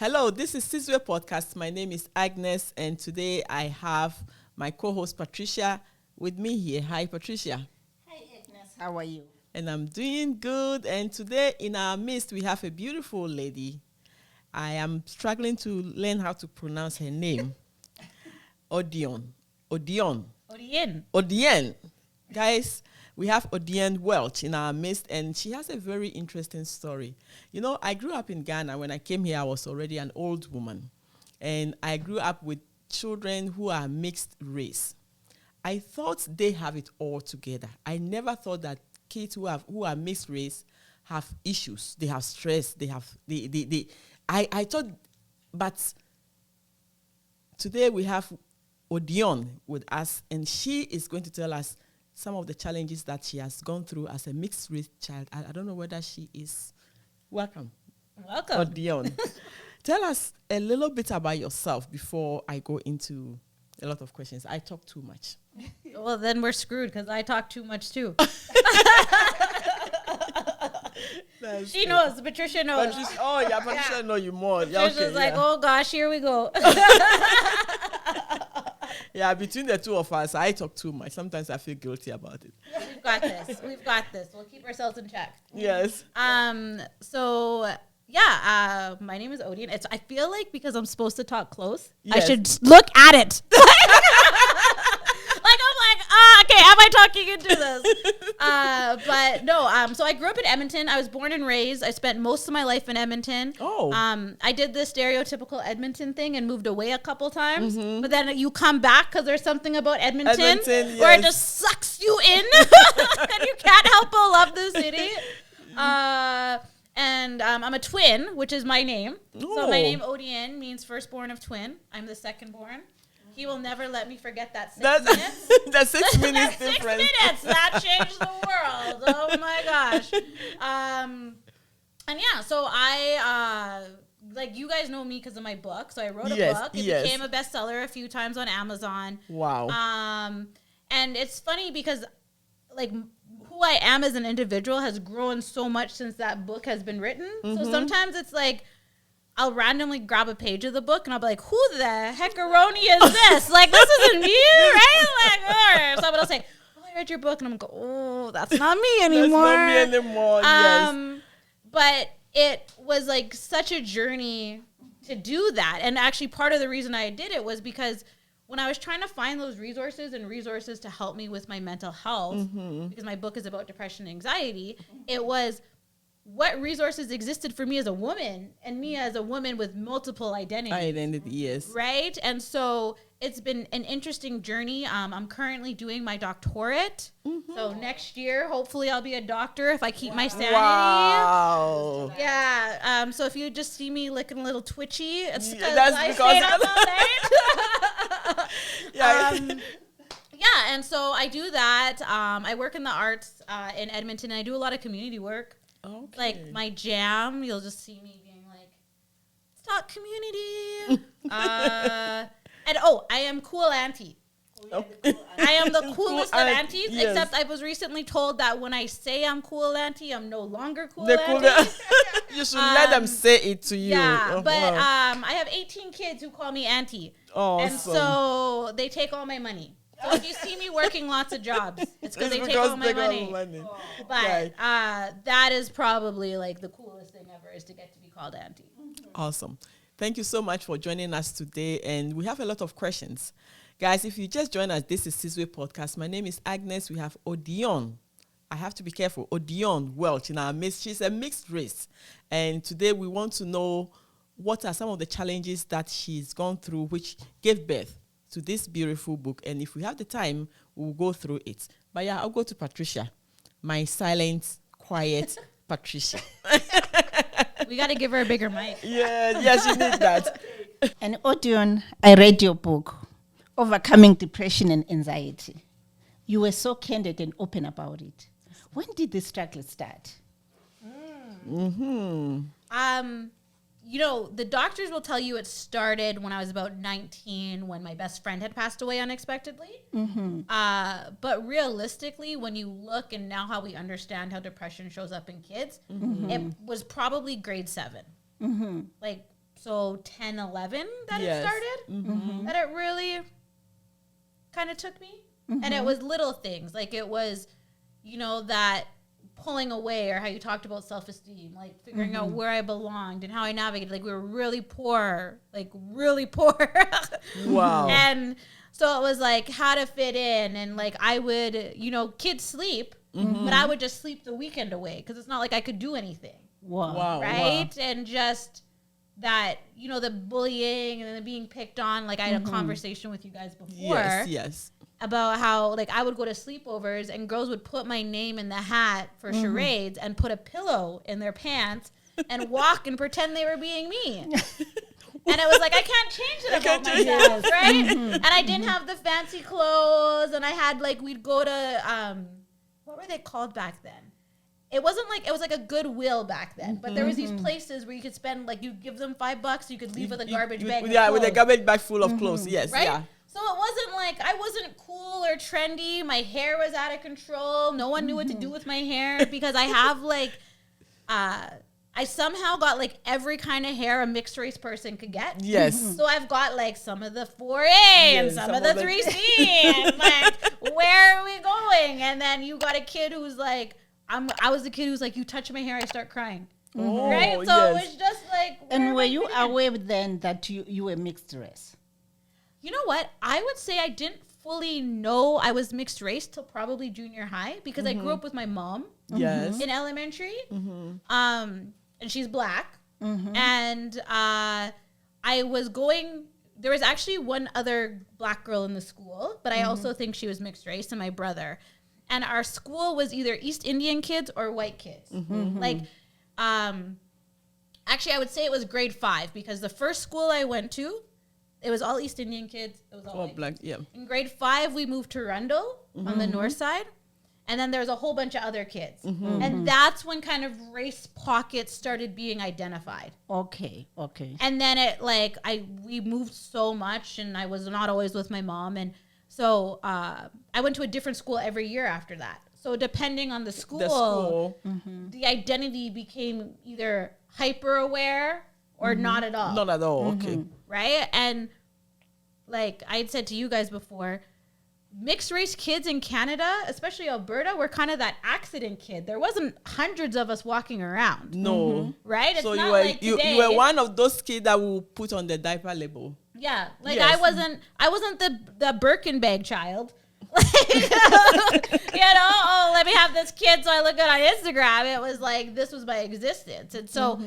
Hello, this is Sizwe podcast. My name is Agnes, and today I have my co-host Patricia with me here. Hi, Patricia. Hi, Agnes. How are you? And I'm doing good. And today in our midst, we have a beautiful lady. I am struggling to learn how to pronounce her name. Odion. Guys, we have Odion Welch in our midst, and she has a very interesting story. You know, I grew up in Ghana. When I came here, I was already an old woman. And I grew up with children who are mixed race. I thought they have it all together. I never thought that kids who are mixed race have issues. They have stress. I thought, but today we have Odion with us, and she is going to tell us some of the challenges that she has gone through as a mixed race child. I don't know whether she is. Welcome. Odion. Tell us a little bit about yourself before I go into a lot of questions. I talk too much. Well, then we're screwed because I talk too much too. She knows. Patricia knows. Patricia know you more. Patricia's oh gosh, here we go. Yeah, between the two of us, I talk too much. Sometimes I feel guilty about it. We've got this. We'll keep ourselves in check. Yes. My name is Odion. I feel like because I'm supposed to talk close, yes, I should look at it. Okay, am I talking into this? So I grew up in Edmonton. I was born and raised. I spent most of my life in Edmonton. Oh. I did the stereotypical Edmonton thing and moved away a couple times. Mm-hmm. But then you come back because there's something about Edmonton where it just sucks you in and you can't help but love the city. I'm a twin, which is my name. Oh. So my name Odion means firstborn of twin. I'm the second born. He will never let me forget that 6 minutes. That 6 minutes difference. 6 minutes. That changed the world. Oh, my gosh. So I, you guys know me because of my book. So I wrote a book. It became a bestseller a few times on Amazon. Wow. And it's funny because, who I am as an individual has grown so much since that book has been written. Mm-hmm. So sometimes it's I'll randomly grab a page of the book and I'll be like, who the heckaroni is this? This isn't me, right? Someone will say, oh, I read your book. And I'm going, oh, that's not me anymore. That's not me anymore, yes. But it was such a journey to do that. And actually part of the reason I did it was because when I was trying to find those resources to help me with my mental health, mm-hmm, because my book is about depression and anxiety, it was what resources existed for me as a woman and me as a woman with multiple identities. Yes. Right? And so it's been an interesting journey. I'm currently doing my doctorate. Mm-hmm. So next year, hopefully I'll be a doctor if I keep my sanity. Wow. Yeah. So if you just see me looking a little twitchy, it's because I stayed up all night. And so I do that. I work in the arts in Edmonton, and I do a lot of community work. Okay. My jam, you'll just see me being let's talk community. I am cool auntie. Okay. I am the coolest of aunties, except I was recently told that when I say I'm cool auntie, I'm no longer cool auntie. You should let them say it to you. Yeah, I have 18 kids who call me auntie. Awesome. And so they take all my money. So if you see me working lots of jobs, it's because they take all my money. But that is probably the coolest thing ever is to get to be called auntie. Awesome. Thank you so much for joining us today. And we have a lot of questions. Guys, if you just join us, this is Sizwe Podcast. My name is Agnes. We have Odion. I have to be careful. Odion Welch in our midst. She's a mixed race. And today we want to know what are some of the challenges that she's gone through which gave birth to this beautiful book. And if we have the time, we'll go through it. But I'll go to Patricia, my silent, quiet Patricia. We got to give her a bigger mic. Yes, you need that. And Odion, I read your book, Overcoming Depression and Anxiety. You were so candid and open about it. When did the struggle start? Mm-hmm. The doctors will tell you it started when I was about 19, when my best friend had passed away unexpectedly. Mm-hmm. But realistically, when you look and now how we understand how depression shows up in kids, mm-hmm. it was probably grade 7. Mm-hmm. so 10, 11 that Yes. it started, that it really kind of took me. And it was little things. Like it was, you know, that pulling away, or how you talked about self-esteem, like figuring out where I belonged and how I navigated. Like we were really poor, like really poor. Wow. And so it was like how to fit in, and like I would, you know, kids sleep, but I would just sleep the weekend away because it's not like I could do anything. Wow. Right? And just that, you know, the bullying and the being picked on. Like I had a conversation with you guys before. Yes. About how like I would go to sleepovers and girls would put my name in the hat for charades and put a pillow in their pants and walk and pretend they were being me. And it was like, I can't change it about myself, right? And I didn't have the fancy clothes, and I had like, we'd go to what were they called back then? It wasn't like, it was like a Goodwill back then, but there was these places where you could spend, like, you give them $5, you could leave with a garbage bag. Yeah, with a garbage bag full of clothes. Yes, right? yeah. So it wasn't like, I wasn't cool or trendy. My hair was out of control. No one knew what to do with my hair because I have like, I somehow got like every kind of hair a mixed race person could get. Yes. So I've got like some of the 4A and some of the 3C and like, where are we going? And then you got a kid who's like, I was the kid who's like, you touch my hair, I start crying. Oh, right? So yes. it was just like. And were you aware then that you were mixed race? You know what? I would say I didn't fully know I was mixed race till probably junior high because I grew up with my mom. Yes. In elementary. And she's black. And I was going, there was actually one other black girl in the school, but I also think she was mixed race, and my brother. And our school was either East Indian kids or white kids. Like, actually I would say it was grade 5 because the first school I went to, it was all East Indian kids. It was all white. Black, yeah. In grade 5, we moved to Rundle on the north side. And then there was a whole bunch of other kids. And that's when kind of race pockets started being identified. Okay. And then it like, we moved so much, and I was not always with my mom. And so I went to a different school every year after that. So depending on the school, the identity became either hyper aware or not at all. Not at all, okay. Right? And like I had said to you guys before, mixed race kids in Canada, especially Alberta, were kind of that accident kid. There wasn't hundreds of us walking around. No. Right? It's So not you were like today. you were one of those kids that will put on the diaper label. Yeah. Like Yes. I wasn't the Birkin bag child. You know, oh, let me have this kid so I look good on Instagram. It was like, this was my existence. And so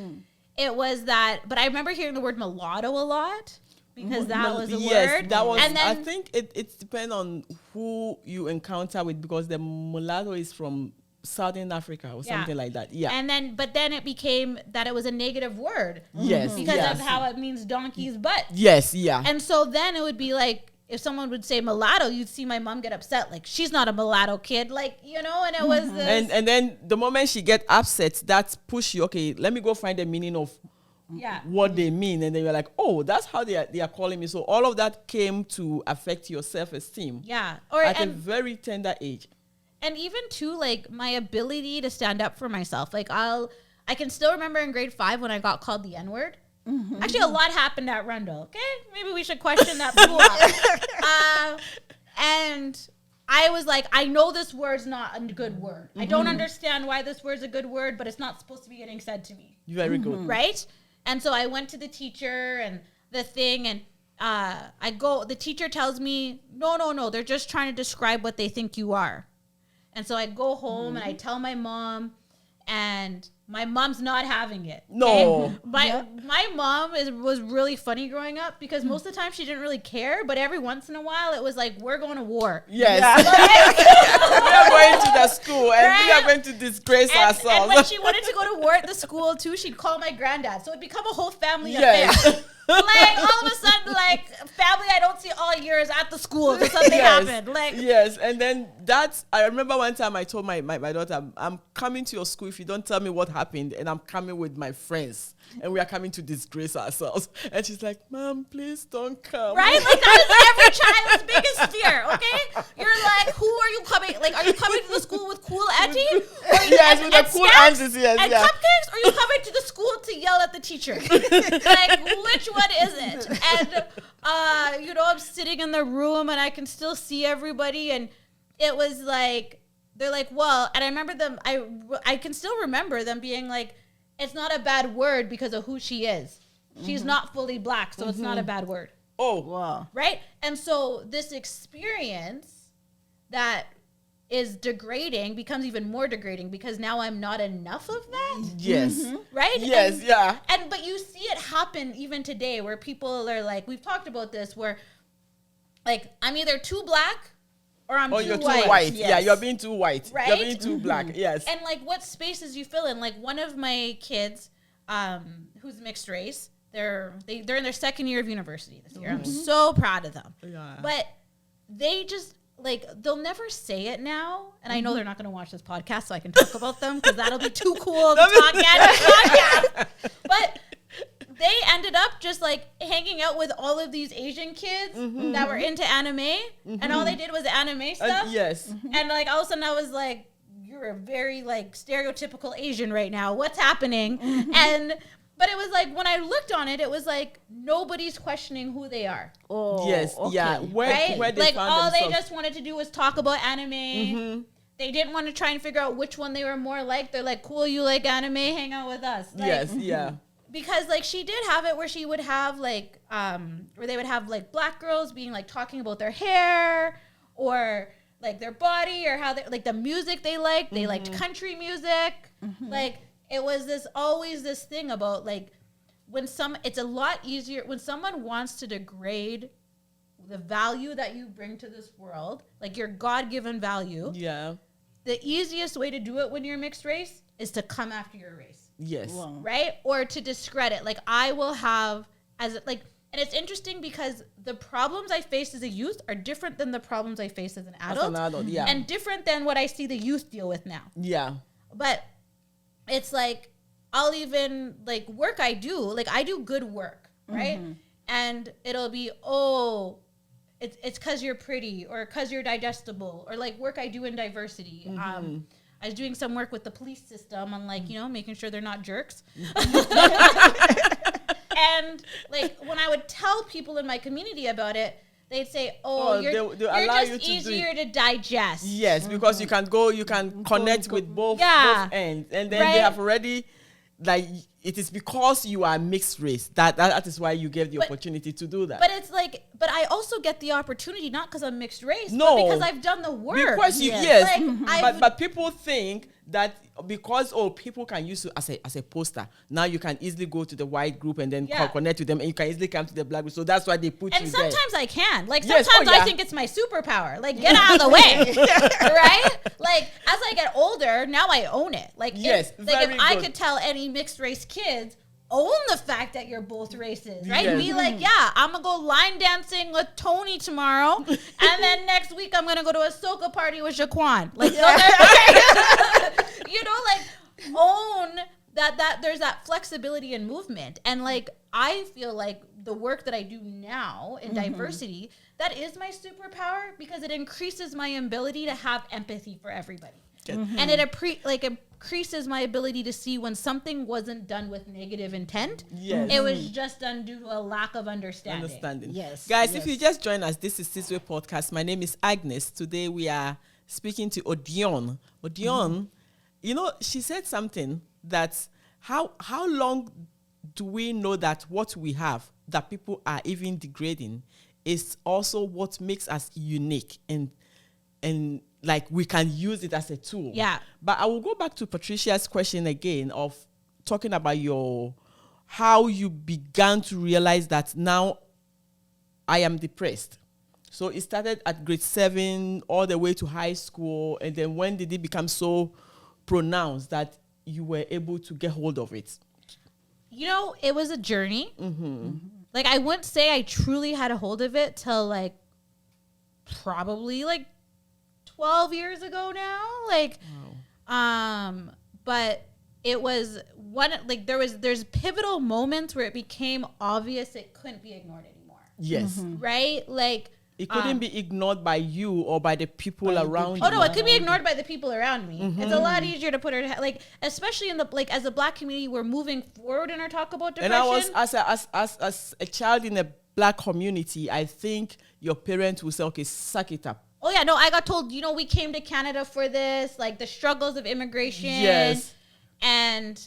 it was that, but I remember hearing the word mulatto a lot because that was a word. That was, and then, I think it depends on who you encounter with, because the mulatto is from Southern Africa or something like that. Yeah. And then, but then it became that it was a negative word. Yes. Because yes. of how it means donkey's butt. Yes, yeah. And so then it would be like, if someone would say mulatto, you'd see my mom get upset. Like, she's not a mulatto kid. Like, you know, and it was this. And then the moment she get upset, that's push you. Okay, let me go find the meaning of what they mean. And then you're like, oh, that's how they are calling me. So all of that came to affect your self-esteem. Yeah. At a very tender age. And even too, like, my ability to stand up for myself. Like, I can still remember in grade 5 when I got called the N-word. Actually, a lot happened at Rundle. Okay, maybe we should question that school. And I was like, I know this word's not a good word. I don't understand why this word's a good word, but it's not supposed to be getting said to me. Very good. Right? And so I went to the teacher and the thing, and the teacher tells me, no, they're just trying to describe what they think you are. And so I go home and I tell my mom, and my mom's not having it. No. Okay? My mom was really funny growing up because most of the time she didn't really care, but every once in a while it was like, we're going to war. Yes. We are going to the school and we are going to disgrace ourselves. And when she wanted to go to war at the school too, she'd call my granddad. So it'd become a whole family Yes. affair. Like all of a sudden, like family I don't see all year is at the school. So something happened. Like yes, and then I remember one time I told my daughter, I'm coming to your school if you don't tell me what happened, and I'm coming with my friends, and we are coming to disgrace ourselves. And she's like, Mom, please don't come. Right? Like that is every child's biggest fear, okay? You're like, who are you coming? Like, are you coming to the school with cool auntie? Yes, with the cool aunties, yes. And cupcakes? Or are you coming to the school to yell at the teacher. Like, which one is it? And, I'm sitting in the room and I can still see everybody. And it was like, they're like, well, and I remember them, I can still remember them being like, it's not a bad word because of who she is. She's not fully black, so it's not a bad word. Oh, wow. Right? And so this experience that is degrading becomes even more degrading because now I'm not enough of that. Yes. Right? Yes, yeah. But you see it happen even today where people are like, we've talked about this, where like I'm either too black or I'm you're too too white. white. Yes. Yeah, you're being too white. Right? You're being too black. Yes. And like what spaces you fill in. Like one of my kids, who's mixed race, they're in their second year of university this year. I'm so proud of them. Yeah. But they just like they'll never say it now, and I know they're not going to watch this podcast, so I can talk about them because that'll be too cool to talk at this podcast. But they ended up just like hanging out with all of these Asian kids that were into anime, and all they did was anime stuff. Yes. And like all of a sudden, I was like, "You're a very like stereotypical Asian right now. What's happening?" But it was like when I looked on it, it was like nobody's questioning who they are. Oh, Yes. okay. Yeah. Where they Like found all themselves. they just wanted to do was talk about anime. They didn't want to try and figure out which one they were more like. They're like, cool, you like anime, hang out with us. Like, Yes. Yeah. because like she did have it where she would have like where they would have like black girls being like talking about their hair or like their body or how they like the music they liked. They liked country music. Like it was always this thing about like it's a lot easier when someone wants to degrade the value that you bring to this world, like your God-given value. Yeah. The easiest way to do it when you're mixed race is to come after your race. Yes. Wow. Right? Or to discredit. Like I will have and it's interesting because the problems I face as a youth are different than the problems I face as an As adult. an adult, yeah. And different than what I see the youth deal with now. Yeah. But it's like I'll even like work I do good work, right? And it'll be, it's because you're pretty or because you're digestible or like work I do in diversity. I was doing some work with the police system on like, making sure they're not jerks. And like when I would tell people in my community about it, they'd say, you're just easier to digest. Yes, because you can connect with both ends. And then they have already, like, it is because you are mixed race. That is why you get the opportunity to do that. But it's like, but I also get the opportunity, not because I'm mixed race, No. but because I've done the work. Because but people think that because people can use you as a poster, now you can easily go to the white group and then connect with them, and you can easily come to the black group. So that's why they put and you there. And sometimes I can. Like Yes, sometimes I think it's my superpower. Like get out of the way, right? Like as I get older, now I own it. Like if I could tell any mixed race kids, own the fact that you're both races, right? Yes. Be like, I'm gonna go line dancing with Tony tomorrow, and then next week I'm gonna go to a soca party with Jaquan. Like, like own that there's that flexibility and movement. And like I feel like the work that I do now in diversity, that is my superpower because it increases my ability to have empathy for everybody. And it increases my ability to see when something wasn't done with negative intent. Yes. It was just done due to a lack of understanding. Yes. Guys, if you just joined us, this is Sizwe Podcast. My name is Agnes. Today we are speaking to Odion. Odion, she said something that how long do we know that what we have, that people are even degrading, is also what makes us unique and like we can use it as a tool. Yeah. But I will go back to Patricia's question again of talking about how you began to realize that now I am depressed. So it started at grade 7 all the way to high school. And then when did it become so pronounced that you were able to get hold of it? It was a journey. Like I wouldn't say I truly had a hold of it till like probably like 12 years ago now. Like, but it was there's pivotal moments where it became obvious it couldn't be ignored anymore. Yes. Right? Like It couldn't be ignored by you or by the people around you. Oh no, it could be ignored by the people around me. It's a lot easier to put her like, especially in the like as a Black community, we're moving forward in our talk about depression. And I was as a child in a Black community, I think your parents will say, okay, suck it up. Oh yeah, no, I got told, you know, we came to Canada for this, like the struggles of immigration. Yes. And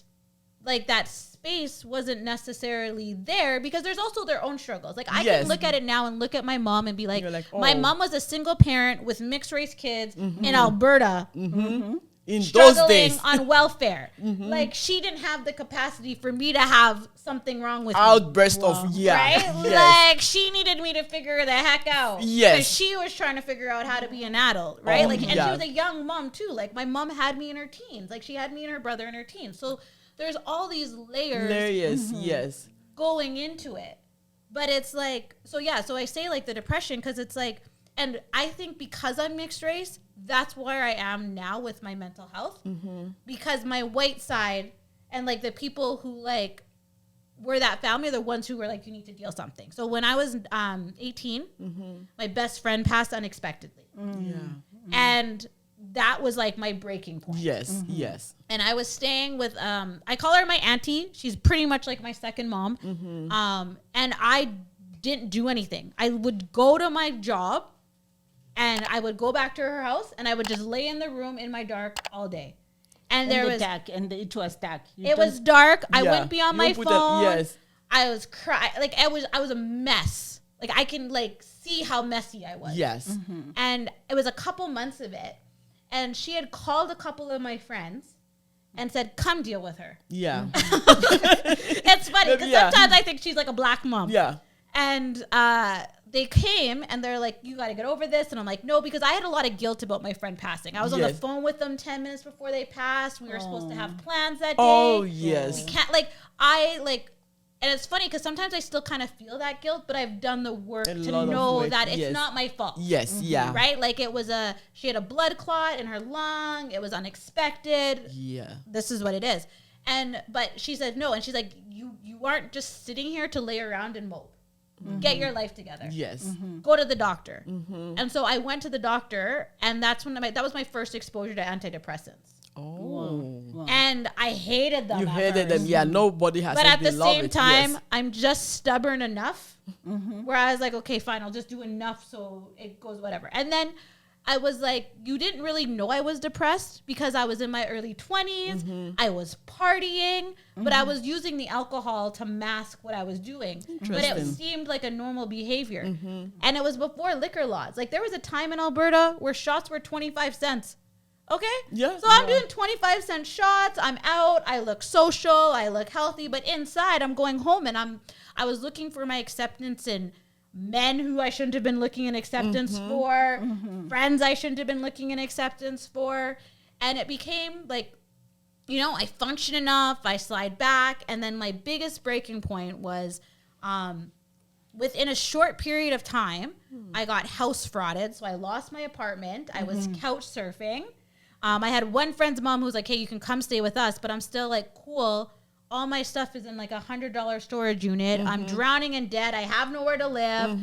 like that space wasn't necessarily there because there's also their own struggles. Like I can look at it now and look at my mom and be like, my mom was a single parent with mixed race kids in Alberta. In struggling those days on welfare. Like she didn't have the capacity for me to have something wrong with outburst me. of Right? Yes. Like she needed me to figure the heck out. Yes. Because she was trying to figure out how to be an adult, right? Oh, like and yeah. she was a young mom too. Like my mom had me in her teens. Like she had me and her brother in her teens. So there's all these layers yes. going into it. But it's like, so I say like the depression because it's like, and I think because I'm mixed race, that's where I am now with my mental health. Because my white side and like the people who like were that family are the ones who were like, you need to deal something. So when I was 18, my best friend passed unexpectedly. And that was like my breaking point. Yes, yes. And I was staying with, I call her my auntie. She's pretty much like my second mom. And I didn't do anything. I would go to my job and I would go back to her house and I would just lay in the room in my dark all day. And there was dark, and it was dark. It was dark. I Yeah. wouldn't be on You my put phone. yes. I was crying. Like I was a mess. Like I can like see how messy I was. Yes. And it was a couple months of it. And she had called a couple of my friends and said, come deal with her. Yeah. It's funny because Yeah. sometimes I think she's like a Black mom. Yeah. And they came and they're like, you got to get over this. And I'm like, no, because I had a lot of guilt about my friend passing. I was on the Yes. phone with them 10 minutes before they passed. We were supposed to have plans that day. Oh, yes. We can't, like, I, like, and it's funny because sometimes I still kind of feel that guilt, but I've done the work A to lot of know work, that it's yes. not my fault. Yes, yeah. Right? Like, it was she had a blood clot in her lung. It was unexpected. Yeah. This is what it is. But she said no. And she's like, you aren't just sitting here to lay around and mope. Get your life together. Yes. Go to the doctor. And so I went to the doctor, and that's when that was my first exposure to antidepressants. Oh. Wow. And I hated them. You at hated first. them. Yeah, nobody has But said at they the love same it. time, Yes. I'm just stubborn enough where I was like, okay, fine, I'll just do enough so it goes whatever. And then I was like, you didn't really know I was depressed because I was in my early 20s. I was partying, but I was using the alcohol to mask what I was doing. But it Interesting. seemed like a normal behavior. And it was before liquor laws. Like there was a time in Alberta where shots were 25 cents. Okay? Yeah. So I'm doing 25-cent shots. I'm out. I look social. I look healthy. But inside, I'm going home and I was looking for my acceptance in men who I shouldn't have been looking in acceptance for, friends I shouldn't have been looking in acceptance for. And it became like, you know, I function enough. I slide back. And then my biggest breaking point was within a short period of time, I got house frauded. So I lost my apartment. I was couch surfing. I had one friend's mom who was like, hey, you can come stay with us. But I'm still like, cool. All my stuff is in like $100 storage unit. I'm drowning in debt. I have nowhere to live.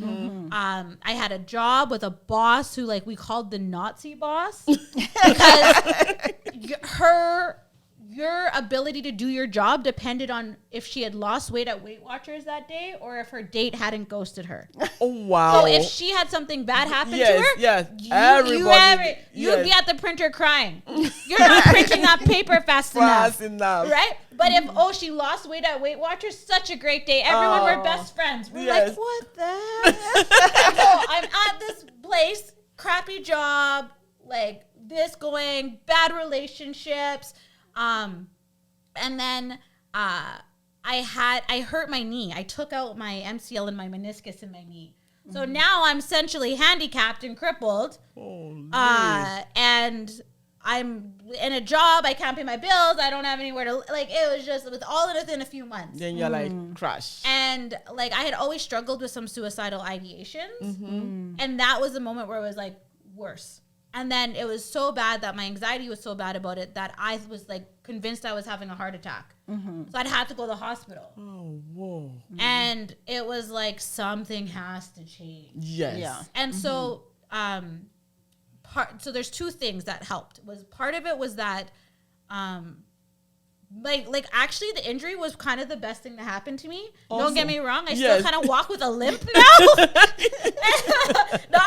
I had a job with a boss who like we called the Nazi boss because your ability to do your job depended on if she had lost weight at Weight Watchers that day or if her date hadn't ghosted her. Oh, wow. So if she had something bad happen to Yes, her, yes. you'd be at the printer crying. You're not printing that paper fast enough. Fast enough. Right? But if, she lost weight at Weight Watchers, such a great day. Everyone were best friends. We're yes. like, what the heck? So I'm at this place, crappy job, like this going, bad relationships. And then I hurt my knee. I took out my MCL and my meniscus in my knee. So now I'm essentially handicapped and crippled. And I'm in a job. I can't pay my bills. I don't have anywhere to, like, it was all within a few months. Then you're like, crash. And like, I had always struggled with some suicidal ideations. And that was the moment where it was like worse. And then it was so bad that my anxiety was so bad about it that I was like convinced I was having a heart attack. So I'd have to go to the hospital. Oh, whoa. And it was like, something has to change. Yes. Yeah. And so, so there's two things that helped. Was part of it was that, like actually the injury was kind of the best thing that happened to me. Awesome. Don't get me wrong. I Yes. still kind of walk with a limp now. Not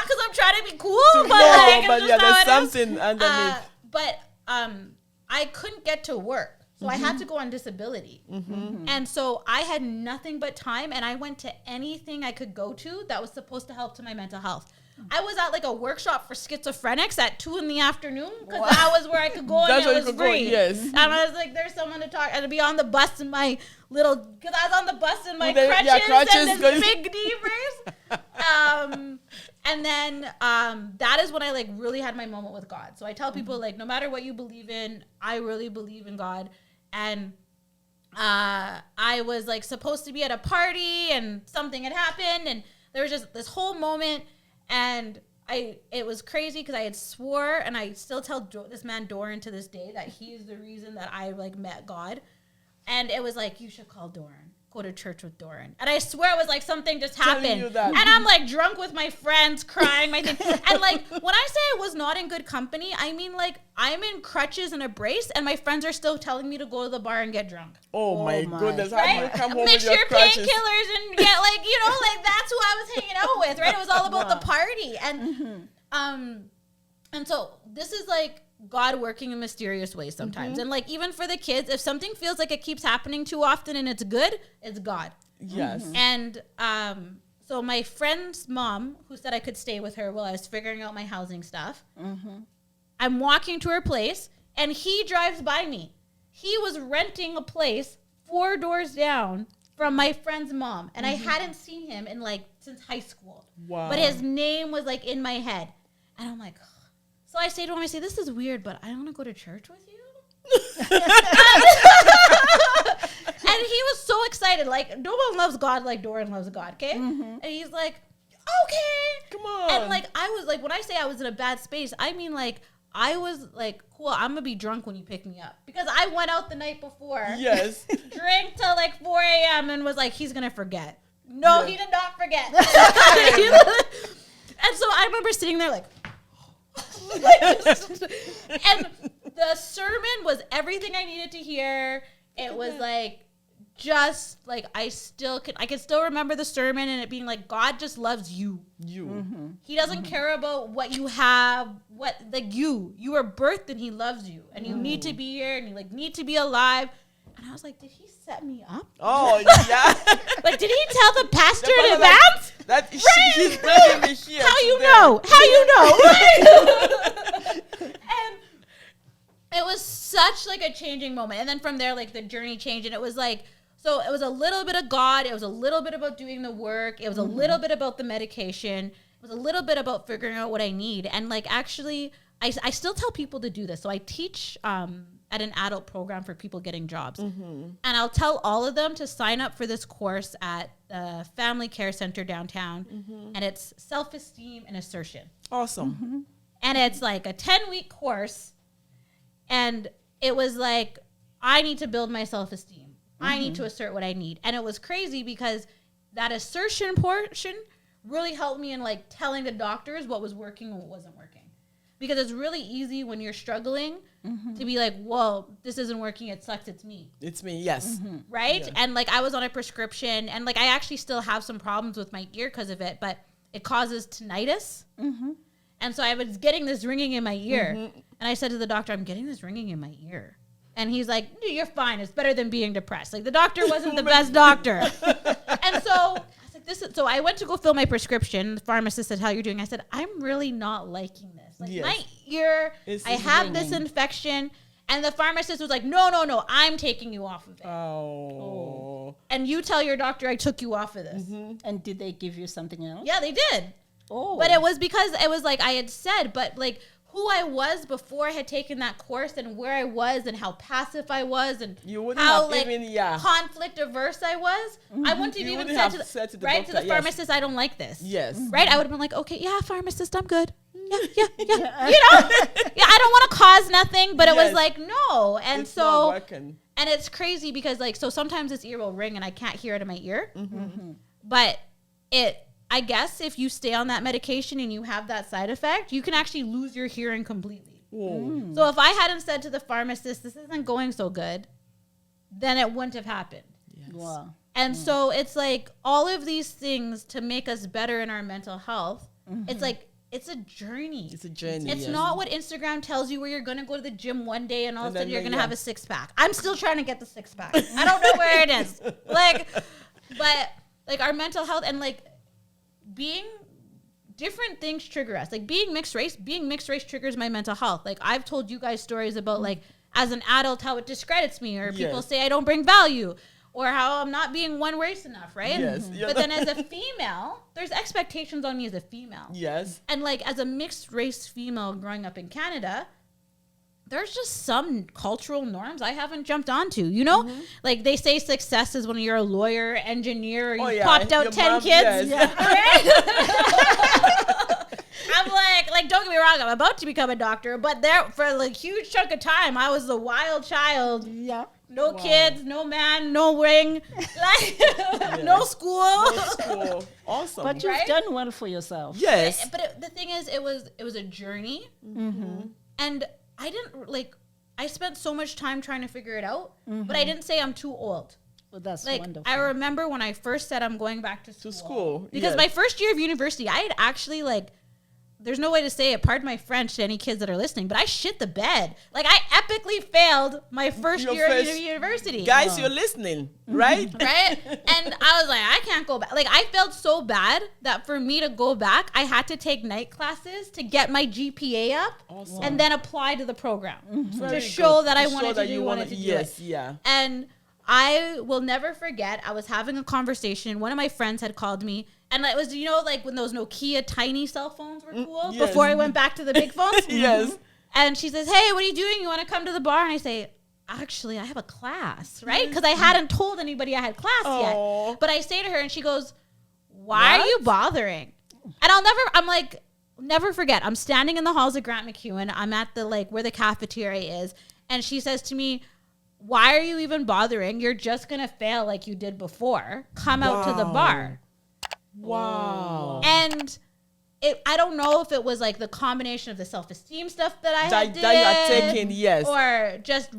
because I'm trying to be cool, but like, it's but just yeah, how there's it is. something underneath. But I couldn't get to work. So I had to go on disability. And so I had nothing but time, and I went to anything I could go to that was supposed to help to my mental health. I was at like a workshop for schizophrenics at 2 p.m. because that was where I could go and it was free. Yes. And I was like, there's someone to talk, and to be on the bus in my because I was on the bus in my Well, crutches and crutches this big knee brace. And then that is when I like really had my moment with God. So I tell people like, no matter what you believe in, I really believe in God. And I was like supposed to be at a party and something had happened, and there was just this whole moment, and it was crazy because I had swore, and I still tell this man Doran to this day that he is the reason that I like met God. And it was like, you should call Doran, go to church with Doran. And I swear it was like something just happened. You that. And I'm like drunk with my friends, crying my thing. And like when I say I was not in good company, I mean like I'm in crutches and a brace, and my friends are still telling me to go to the bar and get drunk. Oh my goodness. How do you Right? come home Mix with your your crutches? painkillers and get like, you know, like that's who I was hanging out with, right? It was all about the party. And so this is like God working in mysterious ways sometimes. And like even for the kids, if something feels like it keeps happening too often and it's good, it's God. Yes. And so my friend's mom, who said I could stay with her while I was figuring out my housing stuff, I'm walking to her place, and he drives by me. He was renting a place 4 doors down from my friend's mom, and I hadn't seen him in like since high school. Wow. But his name was like in my head, and I'm like, so I say to him, I say, this is weird, but I want to go to church with you. And he was so excited. Like, no one loves God like Doran loves God, okay? And he's like, okay. Come on. And like, I was like, when I say I was in a bad space, I mean like, I was like, cool, I'm going to be drunk when you pick me up. Because I went out the night before. Yes. Drank till like 4 a.m. and was like, he's going to forget. No, he did not forget. And so I remember sitting there like, and the sermon was everything I needed to hear. It was like, just like I can still remember the sermon and it being like, God just loves you. He doesn't care about what you have, you were birthed and he loves you, and you need to be here, and you like need to be alive. And I was like, did he set me up? Oh yeah. Like, did he tell the pastor in advance? That she's bringing me here. How you today. know? How you know? And it was such like a changing moment. And then from there, like the journey changed, and it was like, so it was a little bit of God. It was a little bit about doing the work. It was a little bit about the medication. It was a little bit about figuring out what I need. And like, actually, I still tell people to do this. So I teach at an adult program for people getting jobs. And I'll tell all of them to sign up for this course at the Family Care Center downtown. And it's self-esteem and assertion. Awesome. And it's like a 10-week course. And it was like, I need to build my self-esteem. I need to assert what I need. And it was crazy because that assertion portion really helped me in like telling the doctors what was working and what wasn't working. Because it's really easy when you're struggling to be like, whoa, this isn't working. It sucks. It's me. It's me. Yes. Right? Yeah. And like I was on a prescription, and like I actually still have some problems with my ear because of it, but it causes tinnitus. And so I was getting this ringing in my ear. And I said to the doctor, I'm getting this ringing in my ear. And he's like, you're fine. It's better than being depressed. Like the doctor wasn't the best doctor. And so I was like, so I went to go fill my prescription. The pharmacist said, how you're doing? I said, I'm really not liking this. Like my ear, I have this infection. And the pharmacist was like, no, I'm taking you off of it. Oh. And you tell your doctor I took you off of this. And did they give you something else? Yeah, they did. Oh. But it was because it was like I had said, but like who I was before I had taken that course and where I was and how passive I was and You wouldn't how have like even, conflict averse I was. I wouldn't have You even wouldn't said have said to the right doctor, to the yes. pharmacist, I don't like this. Yes. Right? I would have been like, okay, yeah, pharmacist, I'm good. You know? Yeah, I don't want to cause nothing, but it was like, no. And it's not working. And it's crazy because like, so sometimes this ear will ring and I can't hear it in my ear. But I guess if you stay on that medication and you have that side effect, you can actually lose your hearing completely. So if I hadn't said to the pharmacist, this isn't going so good, then it wouldn't have happened. Yes. Wow. And so it's like all of these things to make us better in our mental health. It's like, it's a journey. It's a journey. It's not what Instagram tells you where you're going to go to the gym one day and all of a sudden you're going to have a 6-pack. I'm still trying to get the 6-pack. I don't know where it is. Like, but like our mental health and like being different things trigger us. Like being mixed race triggers my mental health. Like I've told you guys stories about like as an adult, how it discredits me or people say I don't bring value. Or how I'm not being one race enough, right? Yes. But then as a female, there's expectations on me as a female. Yes. And like as a mixed race female growing up in Canada, there's just some cultural norms I haven't jumped onto, you know? Like they say success is when you're a lawyer, engineer, or you popped out 10 kids. I'm like, don't get me wrong, I'm about to become a doctor, but there for like huge chunk of time, I was the wild child. Yeah. No kids, no man, no ring, like no school. No school. Awesome. But you've done well for yourself. Yes. But the thing is, it was a journey, and I didn't like. I spent so much time trying to figure it out, but I didn't say I'm too old. Well, that's Like wonderful. I remember when I first said I'm going back to school. Because my first year of university, I had actually like. There's no way to say it. Pardon my French to any kids that are listening, but I shit the bed. Like I epically failed my first year of university. Guys, you're listening, right? Right? And I was like, I can't go back. Like I felt so bad that for me to go back, I had to take night classes to get my GPA up and then apply to the program to show that I wanted to do it. Yes, yeah. And I will never forget, I was having a conversation. One of my friends had called me. And it was, you know, like when those Nokia tiny cell phones were cool before I went back to the big phones. Yes. And she says, hey, what are you doing? You want to come to the bar? And I say, actually, I have a class, right? Because I hadn't told anybody I had class yet. But I say to her and she goes, why are you bothering? And I'm like, never forget. I'm standing in the halls of Grant McEwen. I'm at the, like, where the cafeteria is. And she says to me, why are you even bothering? You're just going to fail like you did before. Come out to the bar. Wow. And I don't know if it was like the combination of the self-esteem stuff that I did. That you had taken, yes. Or just,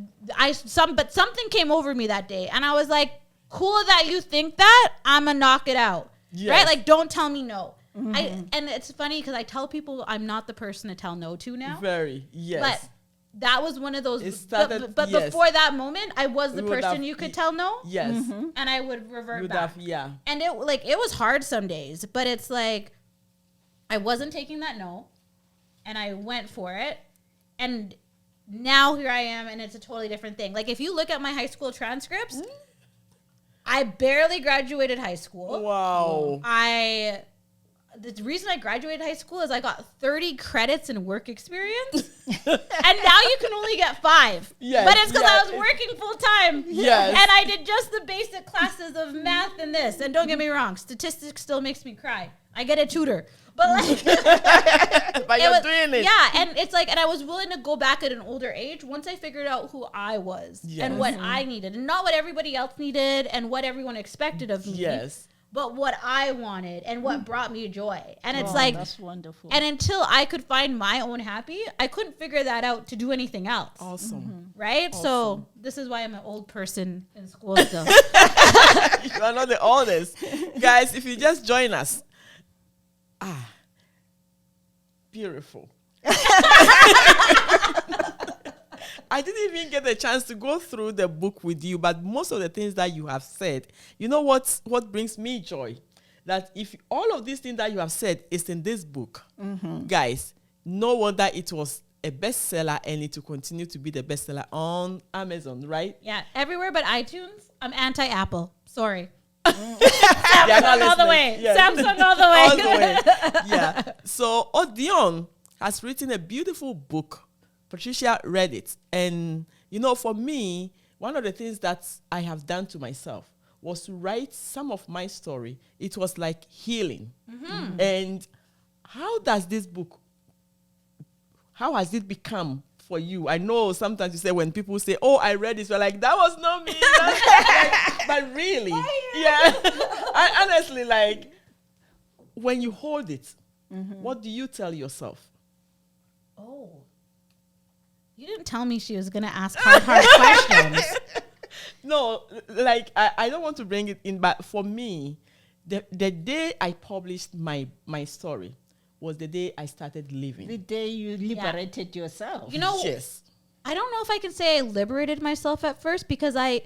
but something came over me that day. And I was like, cool that you think that, I'm going to knock it out. Yes. Right? Like, don't tell me no. And it's funny because I tell people I'm not the person to tell no to now. Very, yes. But that was one of those. But before that moment, I was the person you could tell no. Yes. And I would revert back. Yeah. And it was hard some days, but it's like I wasn't taking that no, and I went for it, and now here I am, and it's a totally different thing. Like if you look at my high school transcripts, I barely graduated high school. Wow. The reason I graduated high school is I got 30 credits in work experience. And now you can only get 5. Yes, but it's because I was working full time. Yes. And I did just the basic classes of math and this. And don't get me wrong, statistics still makes me cry. I get a tutor. But like but you're doing it. Yeah, and it's like, and I was willing to go back at an older age once I figured out who I was and what I needed. And not what everybody else needed and what everyone expected of me. Yes. But what I wanted and what brought me joy. And it's like, that's wonderful. And until I could find my own happy, I couldn't figure that out to do anything else. Awesome. Right? Awesome. So this is why I'm an old person in school still. You are not the oldest. Guys, if you just join us. Beautiful. I didn't even get a chance to go through the book with you, but most of the things that you have said, you know what brings me joy? That if all of these things that you have said is in this book, guys, no wonder it was a bestseller and it will continue to be the bestseller on Amazon, right? Yeah, everywhere but iTunes. I'm anti-Apple. Sorry. Samsung all the way. Yes. Samsung all the way. All the way. Yeah. So Odion has written a beautiful book. Patricia read it. And, you know, for me, one of the things that I have done to myself was to write some of my story. It was like healing. And how does this book how has it become for you? I know sometimes you say when people say, "Oh, I read this," you're like, "That was not me." But really, yeah. I honestly, like, when you hold it, what do you tell yourself? Oh, you didn't tell me she was gonna ask hard questions. No, like I don't want to bring it in, but for me, the day I published my story was the day I started living. The day you liberated yourself. You know, Yes. I don't know if I can say I liberated myself at first, because I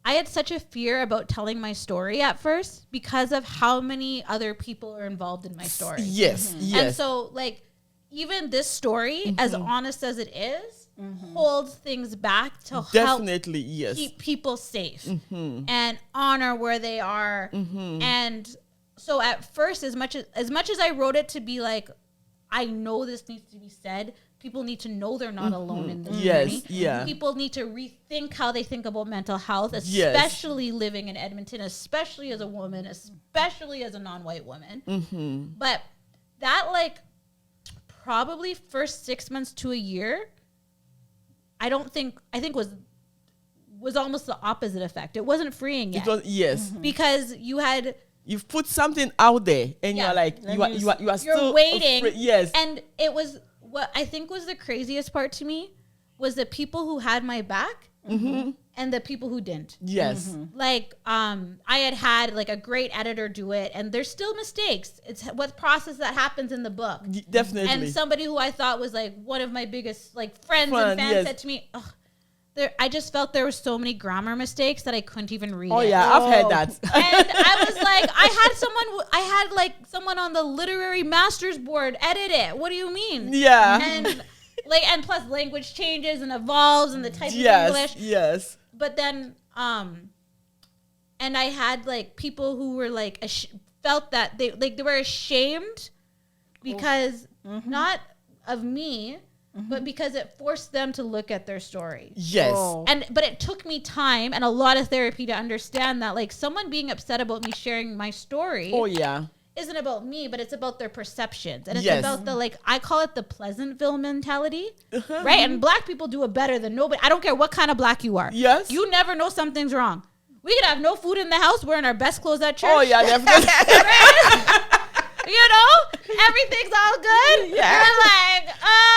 had such a fear about telling my story at first because of how many other people are involved in my story. Yes, yes. And so, like, even this story, as honest as it is, holds things back to Definitely, help yes. keep people safe and honor where they are. And so at first, as much as I wrote it to be like, I know this needs to be said, people need to know they're not alone in this journey. Yeah. People need to rethink how they think about mental health, Yes. especially living in Edmonton, especially as a woman, especially as a non-white woman. But that, like, probably first 6 months to a year, I think was almost the opposite effect. It wasn't freeing yet. It was, yes. Because You've put something out there, and Yeah. you're like, you are you're still waiting. afraid. Yes. And it was, what I think was the craziest part to me was the people who had my back and the people who didn't. Yes. Like, I had like a great editor do it, and there's still mistakes. It's what process that happens in the book. Definitely. And somebody who I thought was like one of my biggest like friends and fans yes. said to me, "Ugh, I just felt there were so many grammar mistakes that I couldn't even read Oh it." yeah, I've heard that. And I was like, I had someone on the literary master's board edit it. What do you mean? Yeah. And and plus language changes and evolves and the type of English. Yes. But then, and I had like people who were like felt that they were ashamed because not of me, but because it forced them to look at their story. Yes. But it took me time and a lot of therapy to understand that, like, someone being upset about me sharing my story. Oh yeah. Isn't about me, but it's about their perceptions. And it's Yes. about the, like, I call it the Pleasantville mentality, right? And black people do it better than nobody. I don't care what kind of black you are. Yes. You never know something's wrong. We could have no food in the house, wearing our best clothes at church. Oh yeah, definitely. You know, everything's all good. Yeah. You're like,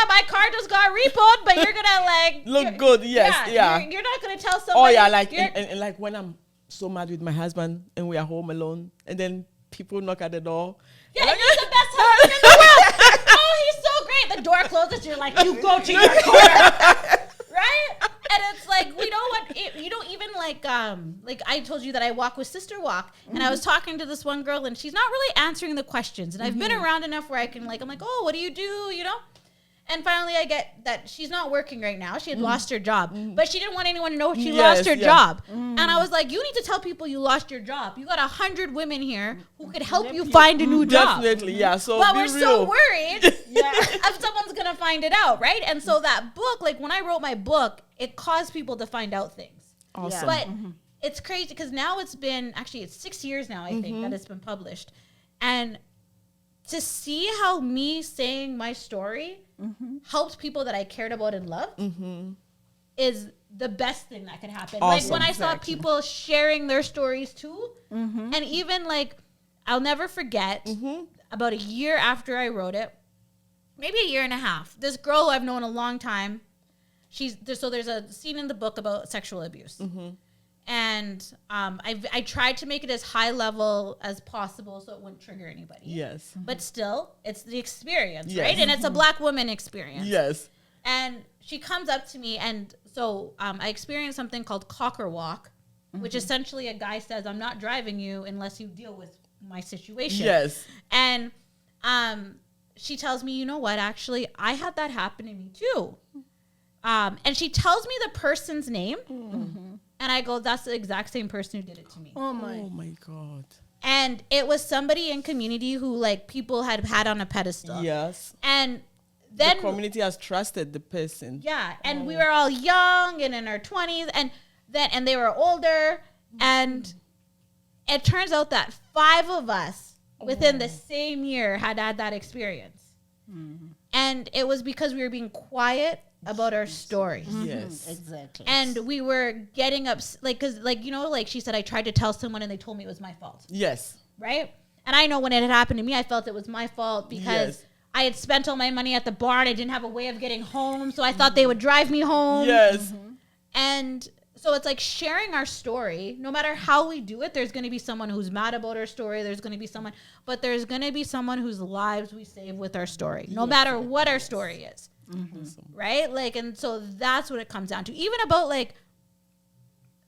my car just got repoed, but you're gonna like Look good. Yes. Yeah. You're not gonna tell somebody. Oh yeah, like and like when I'm so mad with my husband and we are home alone, and then people knock at the door. Yeah, and he's the best husband in the world. Oh, he's so great. The door closes. You're like, you go to your corner, right? And it's like, you know what? You don't even like I told you that I walk with Sister Walk, and I was talking to this one girl, and she's not really answering the questions. And I've been around enough where I can I'm like, oh, what do? You know? And finally, I get that she's not working right now. She had lost her job, but she didn't want anyone to know she lost her job. And I was like, you need to tell people you lost your job. You got 100 women here who could help you find a new job. Definitely, yeah. So But be we're real. so worried if someone's going to find it out, right? And so that book, like when I wrote my book, it caused people to find out things. Awesome. But it's crazy because now it's 6 years now, I think, that it's been published. And to see how me saying my story helped people that I cared about and loved is the best thing that could happen. Awesome. Like when I saw people sharing their stories too, and even like, I'll never forget, about a year after I wrote it, maybe a year and a half, this girl who I've known a long time, there's a scene in the book about sexual abuse. And I tried to make it as high level as possible so it wouldn't trigger anybody. Yes. But still, it's the experience, Yes. right? And it's a black woman experience. Yes. And she comes up to me, and so I experienced something called cocker walk, which essentially a guy says, I'm not driving you unless you deal with my situation. Yes. And she tells me, you know what, actually, I had that happen to me too. And she tells me the person's name. And I go, that's the exact same person who did it to me. Oh my God. And it was somebody in community who, like, people had on a pedestal. Yes. And then the community has trusted the person. yeah, and we were all young and in our 20s, and they were older, and it turns out that 5 of us within the same year had that experience. And it was because we were being quiet about our story. Yes. Exactly. And we were getting up, like, because, like, you know, like she said, I tried to tell someone and they told me it was my fault. Yes. Right? And I know when it had happened to me, I felt it was my fault because Yes. I had spent all my money at the bar and I didn't have a way of getting home. So I thought they would drive me home. Yes. And so it's like sharing our story. No matter how we do it, there's going to be someone who's mad about our story. There's going to be someone, but there's going to be someone whose lives we save with our story, no matter what our story is. Awesome. Right? Like, and so that's what it comes down to. Even about like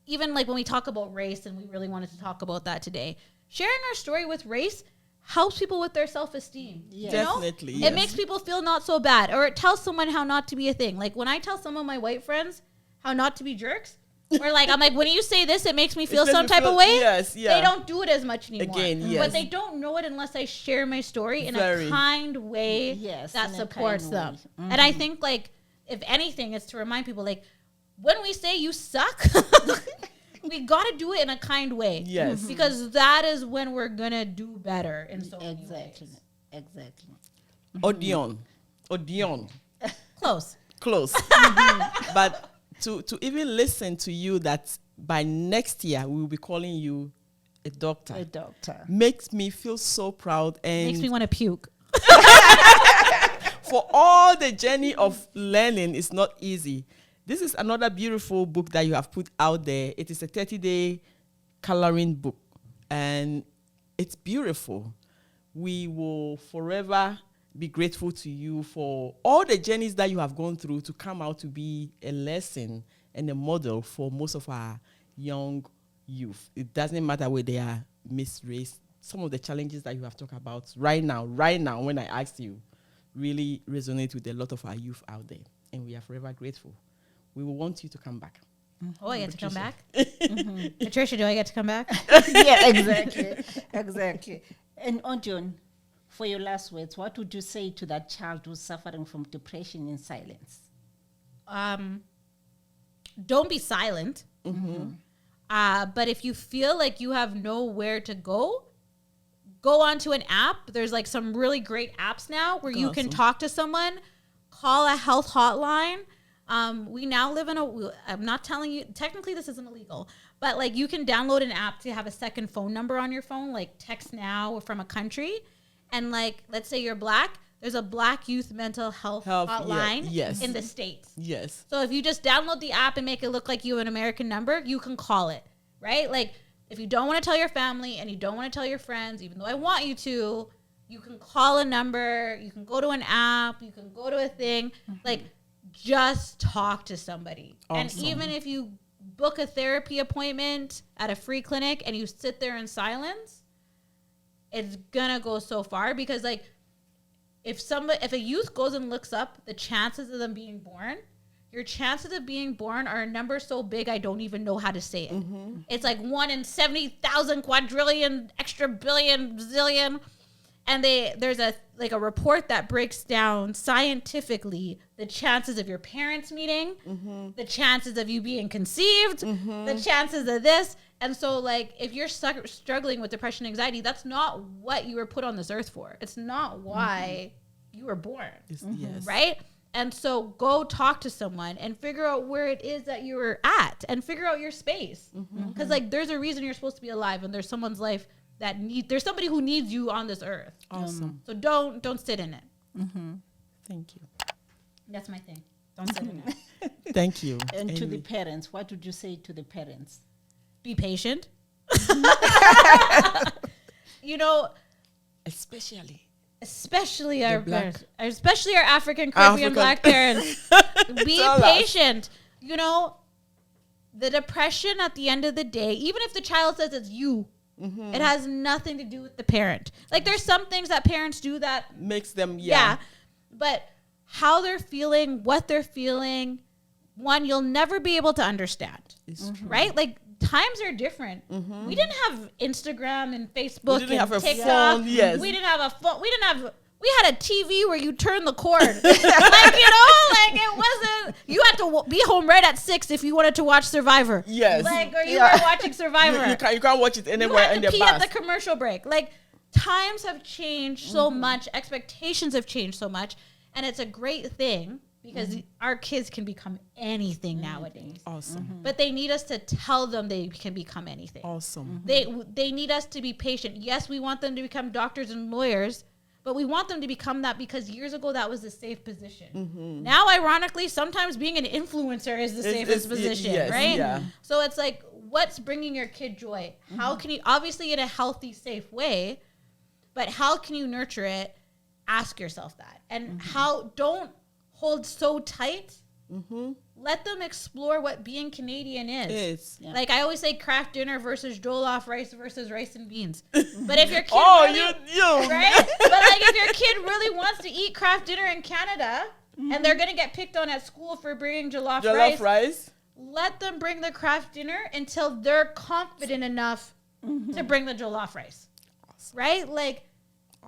when we talk about race, and we really wanted to talk about that today, sharing our story with race helps people with their self-esteem. Yes. You know? Definitely. It makes people feel not so bad, or it tells someone how not to be a thing. Like when I tell some of my white friends how not to be jerks, or like I'm like, when you say this, it makes me feel some type of way. Yes, yeah. They don't do it as much anymore. Again, yes. But they don't know it unless I share my story in Very. a kind way Yes, that in a supports kind them. way. And I think, like, if anything, it's to remind people, like, when we say you suck, we got to do it in a kind way. Yes. Because that is when we're going to do better in so many Exactly. ways. Exactly. Odeon. Close. Close. But to even listen to you that by next year we will be calling you a doctor A doctor. makes me feel so proud, and Makes me want to puke. for all the journey of learning is not easy. This is another beautiful book that you have put out there. It is a 30-day coloring book, and it's beautiful. We will forever be grateful to you for all the journeys that you have gone through to come out to be a lesson and a model for most of our young youth. It doesn't matter where they are misraised. Some of the challenges that you have talked about right now, when I asked you, really resonate with a lot of our youth out there. And we are forever grateful. We will want you to come back. Oh, I get to come back? Patricia, do I get to come back? Yeah, exactly. Exactly. And Odeon, for your last words, what would you say to that child who's suffering from depression in silence? Don't be silent. But if you feel like you have nowhere to go onto an app. There's like some really great apps now where you can talk to someone, call a health hotline. We now live in I'm not telling you, technically this isn't illegal, but like you can download an app to have a second phone number on your phone, like Text Now from a country. And like, let's say you're Black, there's a Black youth mental health hotline in the States. Yes. So if you just download the app and make it look like you have an American number, you can call it, right? Like if you don't want to tell your family and you don't want to tell your friends, even though I want you to, you can call a number, you can go to an app, you can go to a thing, like just talk to somebody. Awesome. And even if you book a therapy appointment at a free clinic and you sit there in silence, it's gonna go so far, because like if a youth goes and looks up the chances of them being born, your chances of being born are a number so big I don't even know how to say it. It's like 1 in 70,000 quadrillion extra billion zillion. And there's a report that breaks down scientifically the chances of your parents meeting, the chances of you being conceived, the chances of this. And so, like, if you're struggling with depression and anxiety, that's not what you were put on this earth for. It's not why you were born, Yes. right? And so go talk to someone and figure out where it is that you're at and figure out your space. Because, like, there's a reason you're supposed to be alive, and there's someone's life there's somebody who needs you on this earth. Awesome. So don't sit in it. Thank you. That's my thing. Don't sit in it. Thank you. And to the parents, what would you say to the parents? Be patient. You know, especially our parents, especially our African Caribbean Black parents. Be patient. You know, the depression at the end of the day, even if the child says it's you, it has nothing to do with the parent. Like, there's some things that parents do that makes them, but how they're feeling, what they're feeling, one, you'll never be able to understand. It's true. Right? Like, times are different. We didn't have Instagram and Facebook and have a TikTok. phone, yes. We didn't have a phone. We had a TV where you turn the cord. Like, it wasn't, you had to be home right at 6 if you wanted to watch Survivor. Yes. Like, or you were watching Survivor. You can't watch it anywhere in You had the to pee bus. at the commercial break. Like, times have changed so much. Expectations have changed so much. And it's a great thing because our kids can become anything nowadays. Awesome. But they need us to tell them they can become anything. Awesome. They need us to be patient. Yes, we want them to become doctors and lawyers, but we want them to become that because years ago that was a safe position. Now, ironically, sometimes being an influencer is the safest position, yes, right? yeah. So it's like, what's bringing your kid joy? How can you, obviously in a healthy, safe way, but how can you nurture it? Ask yourself that. And don't hold so tight. Let them explore what being Canadian is. Yes. Like I always say, craft dinner versus jollof rice versus rice and beans. But if your kid right? But like if your kid really wants to eat craft dinner in Canada and they're gonna get picked on at school for bringing jollof rice, let them bring the craft dinner until they're confident enough to bring the jollof rice. Right? Like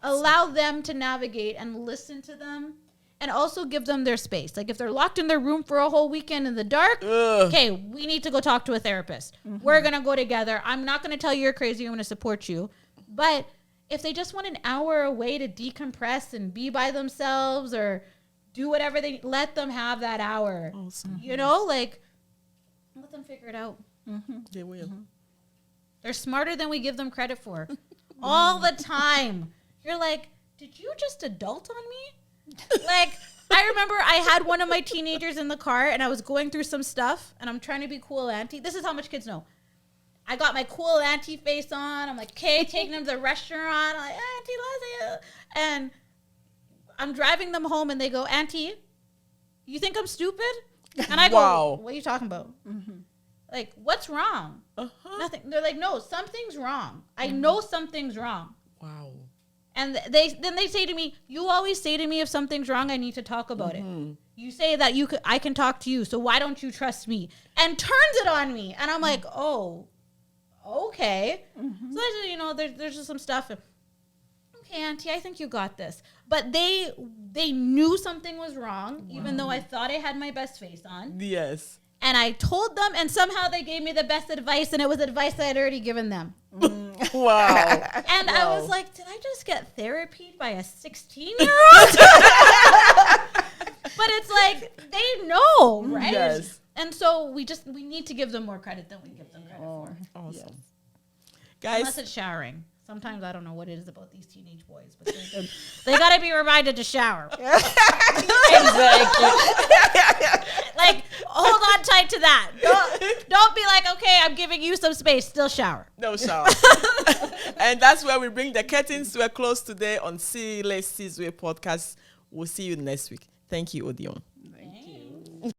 allow them to navigate and listen to them. And also give them their space. Like if they're locked in their room for a whole weekend in the dark, okay, we need to go talk to a therapist. We're going to go together. I'm not going to tell you you're crazy. I'm going to support you. But if they just want an hour away to decompress and be by themselves or do whatever let them have that hour. Awesome. You know, like let them figure it out. They will. They're smarter than we give them credit for. All the time. You're like, did you just adult on me? Like, I remember I had one of my teenagers in the car and I was going through some stuff and I'm trying to be cool auntie. This is how much kids know. I got my cool auntie face on. I'm like, okay, taking them to the restaurant. I'm like, Auntie Leslie. And I'm driving them home and they go, Auntie, you think I'm stupid? And I go, what are you talking about? Like, what's wrong? Nothing. They're like, no, something's wrong. I know something's wrong. Wow. And then they say to me, you always say to me if something's wrong, I need to talk about it. You say that I can talk to you, so why don't you trust me? And turns it on me. And I'm like, oh, okay. So I said, you know, there's just some stuff. Okay, Auntie, I think you got this. But they knew something was wrong, even though I thought I had my best face on. Yes. And I told them, and somehow they gave me the best advice, and it was advice I had already given them. Wow. And I was like, did I just get therapied by a 16-year-old? But it's like, they know, right? Yes. And so we need to give them more credit than we give them credit for. Awesome. Yes. Guys. Unless it's showering. Sometimes I don't know what it is about these teenage boys, but they got to be reminded to shower. Exactly. Like, hold on tight to that. Don't be like, okay, I'm giving you some space. Still shower. No shower. And that's where we bring the curtains to a close today on Sizwe podcast. We'll see you next week. Thank you, Odion. Thank you.